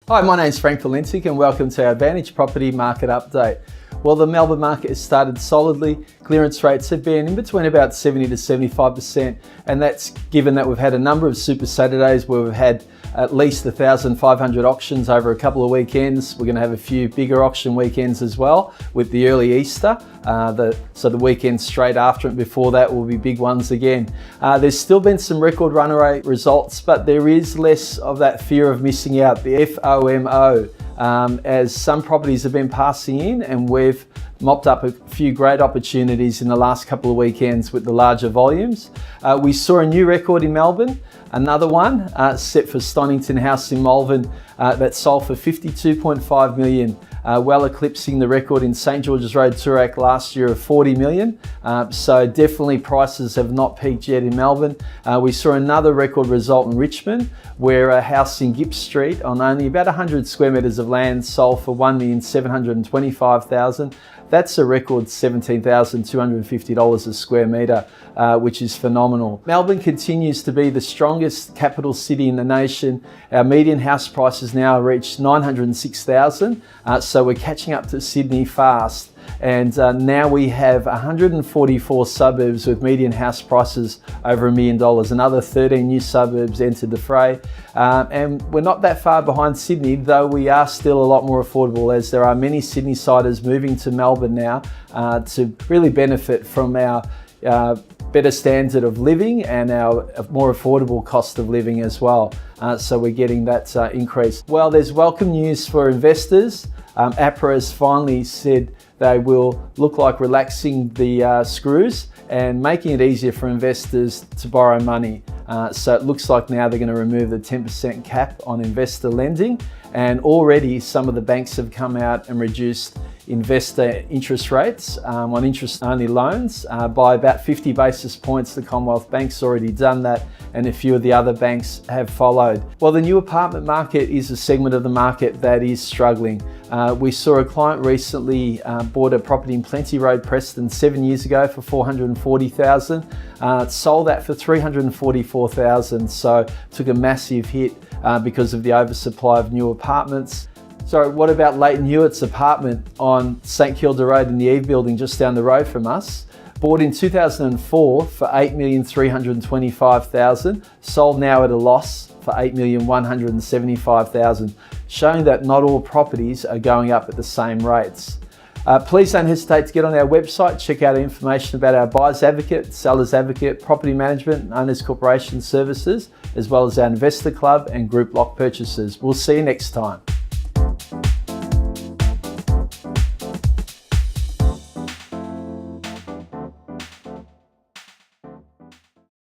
Hi, my name's Frank Valentic and welcome to our Advantage Property Market Update. Well, the Melbourne market has started solidly. Clearance rates have been in between about 70 to 75%, and that's given that we've had a number of Super Saturdays where we've had at least 1,500 auctions over a couple of weekends. We're going to have a few bigger auction weekends as well with the early Easter. So the weekend straight after and before that will be big ones again. There's still been some record run rate results, but there is less of that fear of missing out, the FOMO, as some properties have been passing in, and we've mopped up a few great opportunities in the last couple of weekends with the larger volumes. We saw a new record in Melbourne, another one set for Stonington House in Malvern that sold for $52.5 million, well eclipsing the record in St George's Road, Toorak last year of $40 million. So definitely prices have not peaked yet in Melbourne. We saw another record result in Richmond, where a house in Gipp Street on only about 100 square metres of land sold for $1,725,000. That's a record $17,250 a square metre, which is phenomenal. Melbourne continues to be the strongest capital city in the nation. Our median house prices now reached $906,000, so we're catching up to Sydney fast. And now we have 144 suburbs with median house prices over $1 million. Another 13 new suburbs entered the fray. And we're not that far behind Sydney, though we are still a lot more affordable, as there are many Sydney-siders moving to Melbourne now to really benefit from our better standard of living and our more affordable cost of living as well. So we're getting that increase. Well, there's welcome news for investors. APRA has finally said they will look like relaxing the screws and making it easier for investors to borrow money. So it looks like now they're going to remove the 10% cap on investor lending, and already some of the banks have come out and reduced investor interest rates on interest-only loans by about 50 basis points. The Commonwealth Bank's already done that, and a few of the other banks have followed. Well, the new apartment market is a segment of the market that is struggling. We saw a client recently bought a property in Plenty Road, Preston, 7 years ago for $440,000. Sold that for $344,000, so took a massive hit because of the oversupply of new apartments. So what about Leighton Hewitt's apartment on St Kilda Road in the Eve building just down the road from us? Bought in 2004 for $8,325,000, sold now at a loss for $8,175,000, showing that not all properties are going up at the same rates. Please don't hesitate to get on our website, check out information about our buyer's advocate, seller's advocate, property management and owners corporation services, as well as our investor club and group block purchases. We'll see you next time.